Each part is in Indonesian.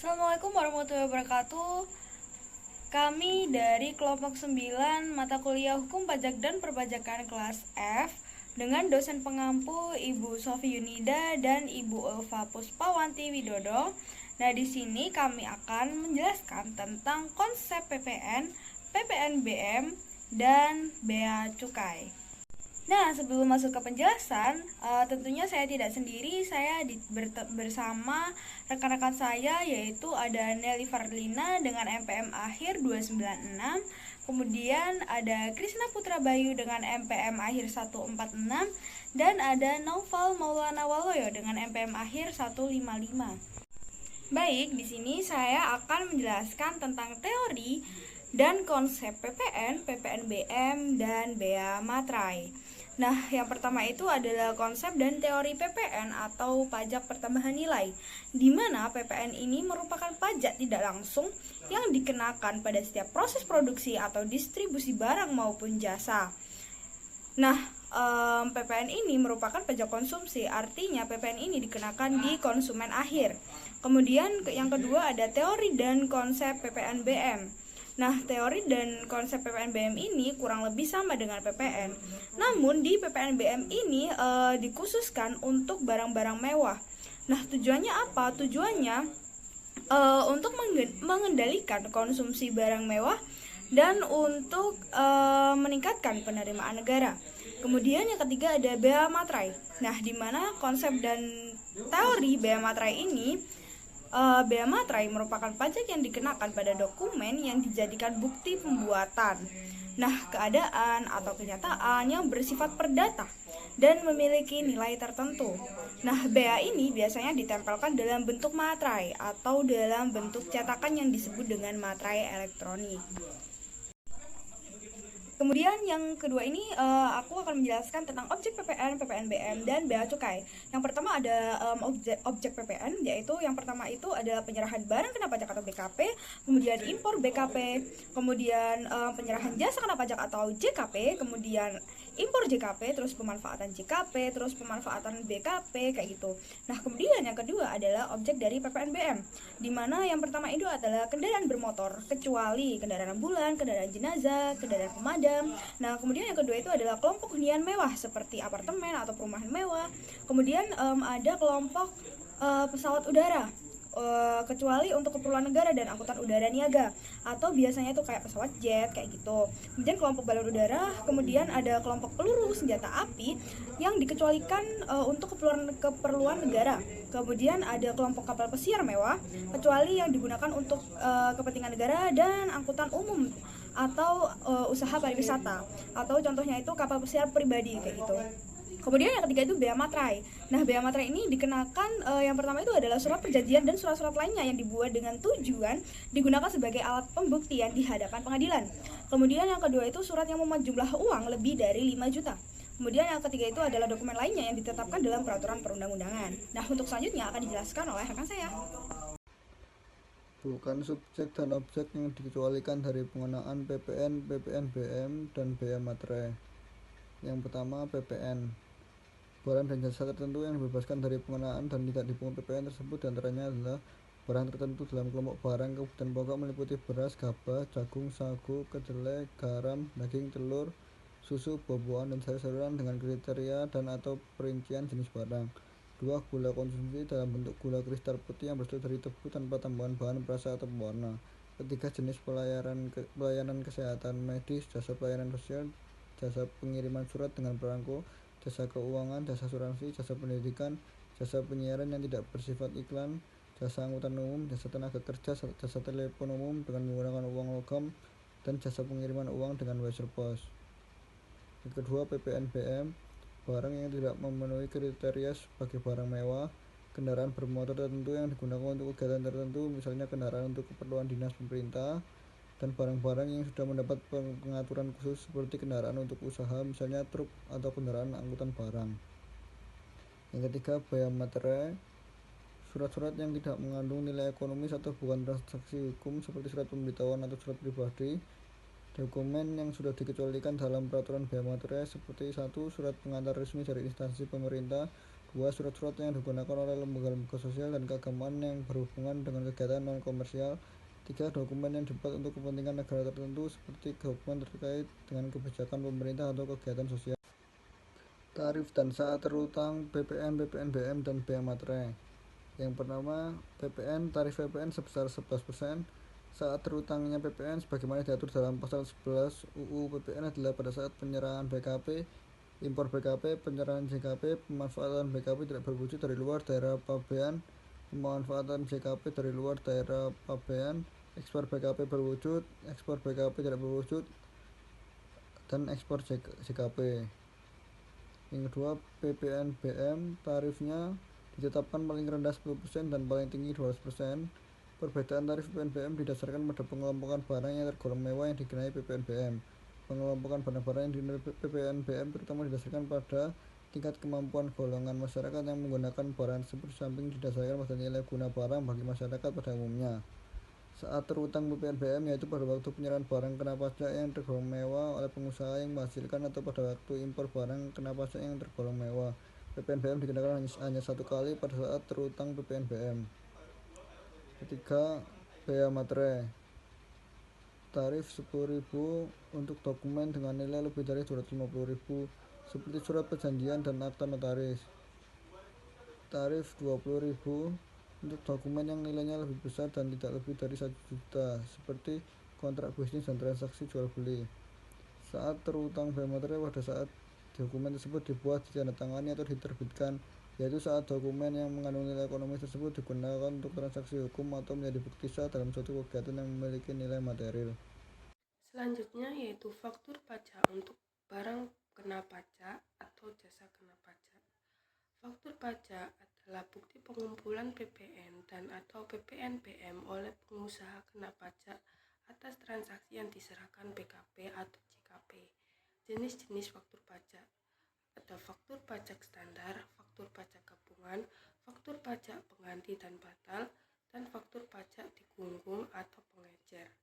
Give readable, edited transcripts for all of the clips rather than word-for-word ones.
Assalamualaikum warahmatullahi wabarakatuh. Kami dari kelompok 9 mata kuliah Hukum Pajak dan Perpajakan kelas F dengan dosen pengampu Ibu Sofi Yunida dan Ibu Ulfa Puspawanti Widodo. Nah, di sini kami akan menjelaskan tentang konsep PPN, PPNBM, dan Bea Cukai. Nah, sebelum masuk ke penjelasan, tentunya saya tidak sendiri, saya bersama rekan-rekan saya, yaitu ada Nelly Fardlina dengan MPM akhir 296, kemudian ada Krisna Putra Bayu dengan MPM akhir 146, dan ada Naufal Maulana Waloyo dengan MPM akhir 155. Baik, di sini saya akan menjelaskan tentang teori dan konsep PPN, PPNBM, dan Bea Materai. Nah, yang pertama itu adalah konsep dan teori PPN atau pajak pertambahan nilai, di mana PPN ini merupakan pajak tidak langsung yang dikenakan pada setiap proses produksi atau distribusi barang maupun jasa. Nah, PPN ini merupakan pajak konsumsi, artinya PPN ini dikenakan di konsumen akhir. Kemudian yang kedua ada teori dan konsep PPNBM. Nah, teori dan konsep PPNBM ini kurang lebih sama dengan PPN. Namun di PPNBM ini dikhususkan untuk barang-barang mewah. Nah, tujuannya apa? Tujuannya untuk mengendalikan konsumsi barang mewah dan untuk meningkatkan penerimaan negara. Kemudian yang ketiga ada Bea Materai. Nah, di mana konsep dan teori Bea Materai ini, Bea Materai merupakan pajak yang dikenakan pada dokumen yang dijadikan bukti pembuatan. Nah, keadaan atau kenyataan yang bersifat perdata dan memiliki nilai tertentu. Nah, bea ini biasanya ditempelkan dalam bentuk materai atau dalam bentuk cetakan yang disebut dengan materai elektronik. Kemudian yang kedua ini aku akan menjelaskan tentang objek PPN, PPNBM, dan Bea Cukai. Yang pertama ada objek PPN, yaitu yang pertama itu adalah penyerahan barang kena pajak atau BKP, kemudian impor BKP, kemudian penyerahan jasa kena pajak atau JKP, kemudian impor JKP, terus pemanfaatan JKP, terus pemanfaatan BKP, kayak gitu. Nah, kemudian yang kedua adalah objek dari PPNBM, di mana yang pertama itu adalah kendaraan bermotor, kecuali kendaraan ambulan, kendaraan jenazah, kendaraan pemadam. Nah, kemudian yang kedua itu adalah kelompok hunian mewah seperti apartemen atau perumahan mewah. Kemudian ada kelompok pesawat udara, kecuali untuk keperluan negara dan angkutan udara niaga, atau biasanya itu kayak pesawat jet kayak gitu. Kemudian kelompok balon udara, kemudian ada kelompok peluru senjata api yang dikecualikan untuk keperluan negara. Kemudian ada kelompok kapal pesiar mewah, kecuali yang digunakan untuk kepentingan negara dan angkutan umum atau usaha pariwisata, atau contohnya itu kapal pesiar pribadi kayak gitu. Kemudian yang ketiga itu Bea Materai. Nah, Bea Materai ini dikenakan yang pertama itu adalah surat perjanjian dan surat-surat lainnya yang dibuat dengan tujuan digunakan sebagai alat pembuktian di hadapan pengadilan. Kemudian yang kedua itu surat yang memuat jumlah uang lebih dari 5 juta. Kemudian yang ketiga itu adalah dokumen lainnya yang ditetapkan dalam peraturan perundang-undangan. Nah, untuk selanjutnya akan dijelaskan oleh rekan saya. Bukan subjek dan objek yang dikecualikan dari pengenaan PPN, PPNBM, dan Bea Materai. Yang pertama, PPN. Barang dan jasa tertentu yang dibebaskan dari pengenaan dan tidak dipungut PPN tersebut diantaranya adalah barang tertentu dalam kelompok barang kebutuhan pokok meliputi beras, gabah, jagung, sagu, kedelai, garam, daging, telur, susu, buah-buahan, dan sayur-sayuran dengan kriteria dan atau perincian jenis barang. 2. Gula konsumsi dalam bentuk gula kristal putih yang berasal dari tebu tanpa tambahan bahan perasa atau pewarna. 3. Jenis pelayanan kesehatan medis, jasa pelayanan sosial, jasa pengiriman surat dengan perangko, jasa keuangan, jasa asuransi, jasa pendidikan, jasa penyiaran yang tidak bersifat iklan, jasa angkutan umum, jasa tenaga kerja, jasa telepon umum dengan menggunakan uang logam, dan jasa pengiriman uang dengan wire post. Yang kedua, PPNBM. Barang yang tidak memenuhi kriteria sebagai barang mewah, kendaraan bermotor tertentu yang digunakan untuk kegiatan tertentu, misalnya kendaraan untuk keperluan dinas pemerintah, dan barang-barang yang sudah mendapat pengaturan khusus seperti kendaraan untuk usaha, misalnya truk atau kendaraan angkutan barang. Yang ketiga, Bea Materai. Surat-surat yang tidak mengandung nilai ekonomis atau bukan transaksi hukum seperti surat pemberitahuan atau surat pribadi. Dokumen yang sudah dikecualikan dalam peraturan Bea Materai seperti 1. Surat pengantar resmi dari instansi pemerintah, 2. Surat-surat yang digunakan oleh lembaga-lembaga sosial dan keagamaan yang berhubungan dengan kegiatan non-komersial. 3. Dokumen yang dibuat untuk kepentingan negara tertentu seperti dokumen terkait dengan kebijakan pemerintah atau kegiatan sosial. Tarif dan saat terutang PPN, PPNBM, dan bea materai. Yang pertama, PPN. Tarif PPN sebesar 11%. Saat terutangnya PPN sebagaimana diatur dalam pasal 11 UU PPN adalah pada saat penyerahan BKP, impor BKP, penyerahan JKP, pemanfaatan BKP tidak berwujud dari luar daerah pabean, pemanfaatan JKP dari luar daerah pabean, ekspor BKP berwujud, ekspor BKP tidak berwujud, dan ekspor JKP. Yang kedua, PPNBM. Tarifnya ditetapkan paling rendah 10% dan paling tinggi 12%. Perbedaan tarif PPNBM didasarkan pada pengelompokan barang yang tergolong mewah yang dikenai PPNBM. Pengelompokan barang-barang yang dikenai PPNBM terutama didasarkan pada tingkat kemampuan golongan masyarakat yang menggunakan barang tersebut, samping didasarkan pada nilai guna barang bagi masyarakat pada umumnya. Saat terutang PPNBM yaitu pada waktu penyerahan barang kena pajak yang tergolong mewah oleh pengusaha yang menghasilkan, atau pada waktu impor barang kena pajak yang tergolong mewah. PPNBM dikenakan hanya satu kali pada saat terutang PPNBM. Ketiga, bea materai. Tarif 10.000 untuk dokumen dengan nilai lebih dari 250.000 seperti surat perjanjian dan akta notaris. Tarif 20.000 untuk dokumen yang nilainya lebih besar dan tidak lebih dari 1 juta seperti kontrak bisnis dan transaksi jual beli. Saat terutang bea materai pada saat dokumen tersebut dibuat, ditandatangani atau diterbitkan, yaitu saat dokumen yang mengandung nilai ekonomis tersebut digunakan untuk transaksi hukum atau menjadi bukti sah dalam suatu kegiatan yang memiliki nilai material. Selanjutnya yaitu faktur pajak untuk barang kena pajak atau jasa kena pajak. Faktur pajak adalah bukti pengumpulan PPN dan atau PPNBM oleh pengusaha kena pajak atas transaksi yang diserahkan BKP atau JKP. Jenis-jenis faktur pajak ada faktur pajak standar, faktur pajak gabungan, faktur pajak pengganti dan batal, dan faktur pajak digunggung atau pengecer.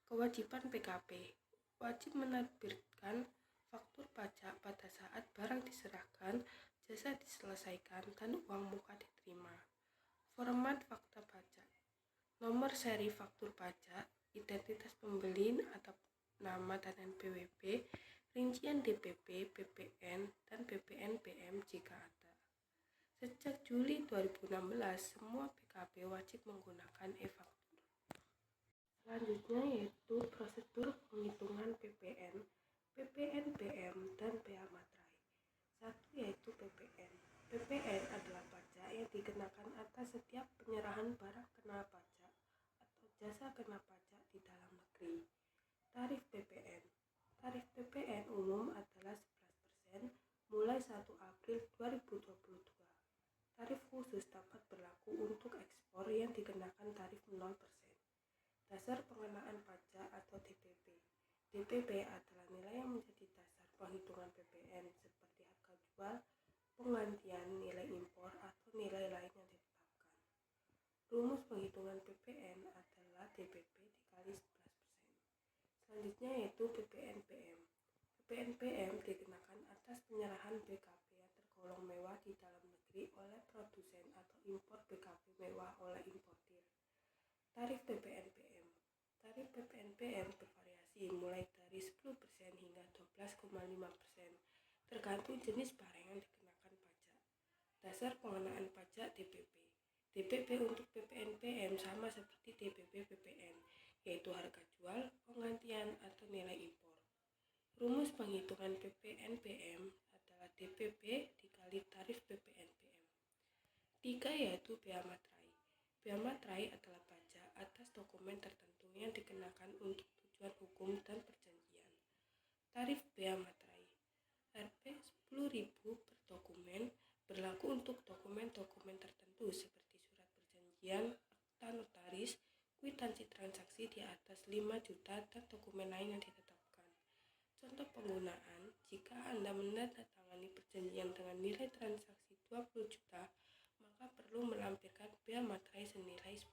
Kewajiban PKP wajib menerbitkan faktur pajak pada saat barang diserahkan, jasa diselesaikan, dan uang muka diterima. Format fakta pajak: nomor seri faktur pajak, identitas pembeli atau nama dan NPWP, rincian DPP, PPN, dan PPNBM jika ada. Sejak Juli 2016, semua PKP wajib menggunakan e-faktur. Selanjutnya yaitu prosedur penghitungan PPN, PPNBM, dan bea materai. 1 yaitu PPN. PPN adalah pajak yang dikenakan atas setiap penyerahan barang kena pajak atau jasa kena pajak di dalam negeri. Tarif PPN. Tarif PPN umum adalah 11% mulai 1 April 2022. Tarif khusus dapat berlaku untuk ekspor yang dikenakan tarif 0%. Dasar pengenaan pajak atau DPP. DPP adalah nilai yang menjadi dasar penghitungan PPN seperti harga jual, penggantian, nilai impor, atau nilai lain yang ditetapkan. Rumus penghitungan PPN adalah DPP dikali 11%. Selanjutnya yaitu PPNBM. PPNBM dikenakan atas penyerahan BKP yang tergolong mewah di dalam negeri oleh produsen atau impor BKP mewah oleh importir. Tarif PPNBM. Tarif PPNBM bervariasi mulai dari 10% hingga 12,5%, tergantung jenis barang yang dikenakan pajak. Dasar pengenaan pajak DPP. DPP untuk PPNBM sama seperti DPP PPN, yaitu harga jual, penggantian, atau nilai impor. Rumus penghitungan PPNBM adalah DPP dikali tarif PPNBM. 3 yaitu bea materai. Bea materai adalah pajak atas dokumen tertentu yang dikenakan untuk tujuan hukum dan perjanjian. Tarif bea materai Rp 10.000 per dokumen, berlaku untuk dokumen-dokumen tertentu seperti surat perjanjian, akta notaris, kwitansi transaksi di atas 5 juta, dan dokumen lain yang ditetapkan. Contoh penggunaan: jika Anda menandatangani perjanjian dengan nilai transaksi 20 juta, maka perlu melampirkan bea materai senilai 10.000.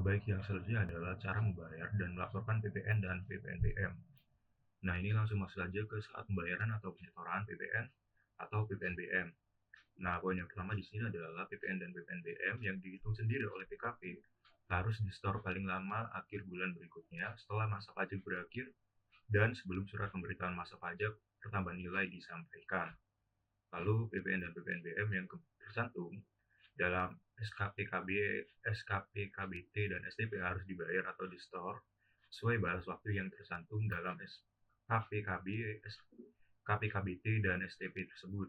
Baik, yang selanjutnya adalah cara membayar dan melaporkan PPN dan PPNBM. Nah, ini langsung masuk saja ke saat pembayaran atau penyetoran PPN atau PPNBM. Nah, poin yang pertama di sini adalah PPN dan PPNBM yang dihitung sendiri oleh PKP harus di-store paling lama akhir bulan berikutnya setelah masa pajak berakhir dan sebelum surat pemberitahuan masa pajak pertambahan nilai disampaikan. Lalu PPN dan PPNBM yang tercantum dalam SKPKB, SKPKBT, dan STP harus dibayar atau di-store sesuai batas waktu yang tercantum dalam SKPKB, SKPKBT, dan STP tersebut.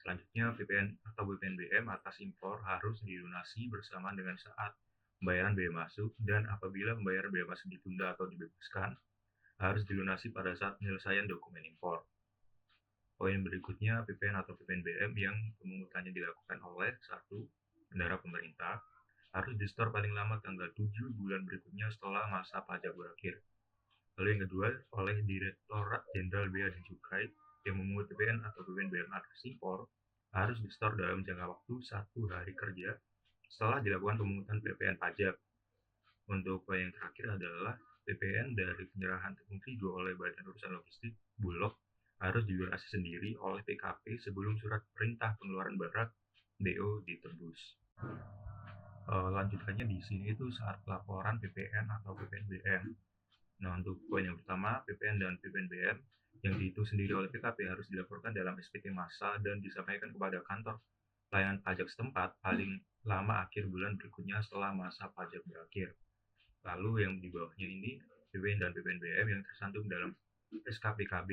Selanjutnya, PPN atau PPNBM atas impor harus dilunasi bersamaan dengan saat pembayaran biaya masuk, dan apabila pembayaran biaya masuk ditunda atau dibebaskan, harus dilunasi pada saat penyelesaian dokumen impor. Poin berikutnya, PPN atau PPNBM yang pemungutannya dilakukan oleh 1. Bendahara pemerintah harus di-store paling lama tanggal 7 bulan berikutnya setelah masa pajak berakhir. Lalu yang kedua, oleh Direktorat Jenderal Bea dan Cukai yang memungut PPN atau PPNBM atas impor harus di-store dalam jangka waktu 1 hari kerja setelah dilakukan pemungutan PPN pajak. Untuk poin yang terakhir adalah PPN dari penyerahan tepung terigu oleh Badan Urusan Logistik Bulog harus dilunasi sendiri oleh PKP sebelum surat perintah pengeluaran barang DO ditebus. Lanjutannya di sini itu saat pelaporan PPN atau PPNBM. Nah, untuk poin yang pertama, PPN dan PPNBM yang dihitung sendiri oleh PKP harus dilaporkan dalam SPT massa dan disampaikan kepada kantor pelayanan pajak setempat paling lama akhir bulan berikutnya setelah masa pajak berakhir. Lalu yang di bawahnya ini, PPN dan PPNBM yang tercantum dalam SKPKB,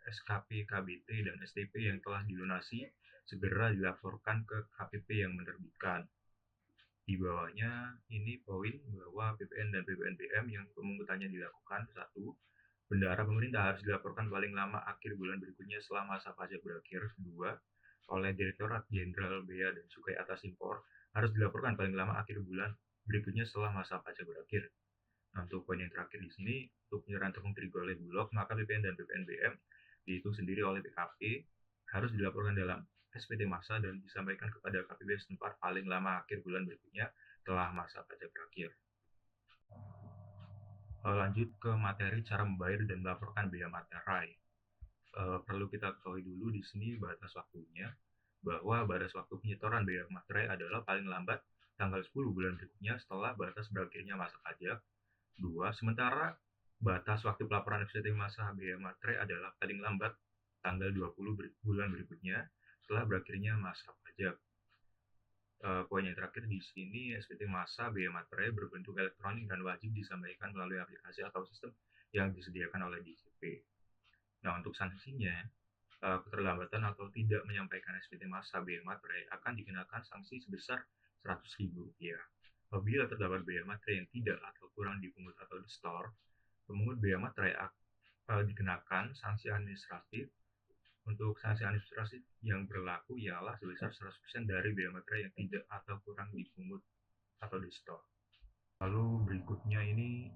SKPKBT, dan STP yang telah dilunasi segera dilaporkan ke KPP yang menerbitkan. Di bawahnya ini poin bahwa PPN dan PPNBM yang pemungutannya dilakukan 1. Bendahara pemerintah harus dilaporkan paling lama akhir bulan berikutnya setelah masa pajak berakhir. 2. Oleh Direktorat Jenderal Bea dan Cukai atas impor harus dilaporkan paling lama akhir bulan berikutnya setelah masa pajak berakhir. Nah, untuk poin yang terakhir di sini, untuk penyerahan tepung terigu oleh Bulog, maka PPN dan PPNBM dihitung sendiri oleh PKP harus dilaporkan dalam SPT massa dan disampaikan kepada KPP setempat paling lama akhir bulan berikutnya setelah masa pajak berakhir. Lanjut ke materi cara membayar dan melaporkan biaya materai. Perlu kita ketahui dulu di sini batas waktunya, bahwa batas waktu penyetoran biaya materai adalah paling lambat tanggal 10 bulan berikutnya setelah batas berakhirnya masa pajak. 2. Sementara batas waktu pelaporan SPT massa biaya materai adalah paling lambat tanggal 20 bulan berikutnya setelah berakhirnya masa pajak. Poin yang terakhir di sini, SPT massa biaya materai berbentuk elektronik dan wajib disampaikan melalui aplikasi atau sistem yang disediakan oleh DJP. Nah, untuk sanksinya, keterlambatan atau tidak menyampaikan SPT massa biaya materai akan dikenakan sanksi sebesar Rp100.000. Apabila terdapat biaya materai yang tidak atau kurang dipungut atau di-store, pemungut biaya materai dikenakan sanksi administratif. Untuk sanksi administratif yang berlaku ialah sebesar 100% dari biaya materai yang tidak atau kurang dipungut atau di-store. Lalu berikutnya ini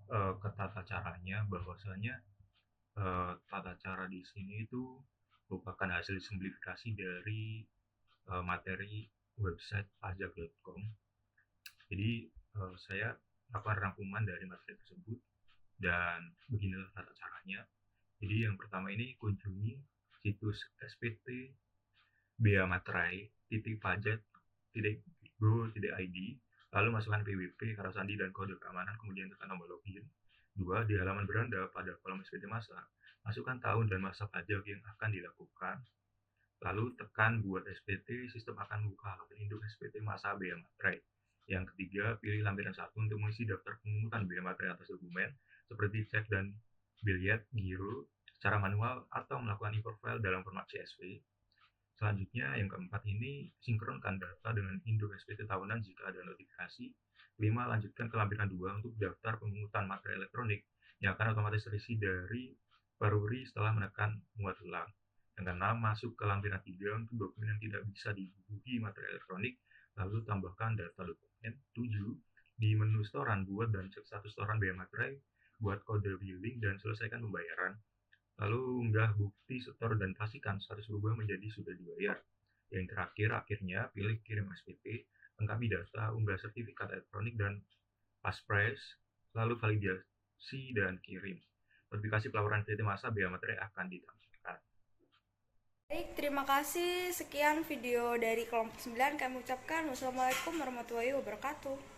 ke tata caranya, bahwasanya tata cara di sini itu merupakan hasil simplifikasi dari materi website pajak.com. Jadi saya lakukan rangkuman dari materi tersebut dan beginilah tata caranya. Jadi yang pertama ini kunjungi situs SPT bea materai pajak.go.id, lalu masukkan PWP, kata sandi, dan kode keamanan, kemudian tekan tombol login. 2. Di halaman beranda pada kolom SPT massa, masukkan tahun dan masa pajak yang akan dilakukan. Lalu tekan buat SPT, sistem akan membuka halaman induk SPT massa bea materai. Yang ketiga, pilih lampiran 1 untuk mengisi daftar pemungutan biaya materai atas dokumen seperti cek dan biliet, giro, secara manual atau melakukan import file dalam format CSV. Selanjutnya, yang keempat ini, sinkronkan data dengan induk SPT tahunan jika ada notifikasi. 5. Lanjutkan ke lampiran 2 untuk daftar pemungutan materai elektronik yang akan otomatis terisi dari Peruri setelah menekan muat ulang. Yang ke-6, masuk ke lampiran 3 untuk dokumen yang tidak bisa dihubungi materai elektronik, lalu tambahkan data dokumen. 7. Di menu storan, buat dan cek status storan biaya materai, buat kode billing, dan selesaikan pembayaran. Lalu unggah bukti setor dan pastikan status berubah menjadi sudah dibayar. Yang terakhir, akhirnya pilih kirim SPT, lengkapi data, unggah sertifikat elektronik dan passphrase, lalu validasi dan kirim. notifikasi pelaporan kredit massa biaya materai akan ditampilkan. Baik, terima kasih. Sekian video dari kelompok 9 kami ucapkan. Wassalamualaikum warahmatullahi wabarakatuh.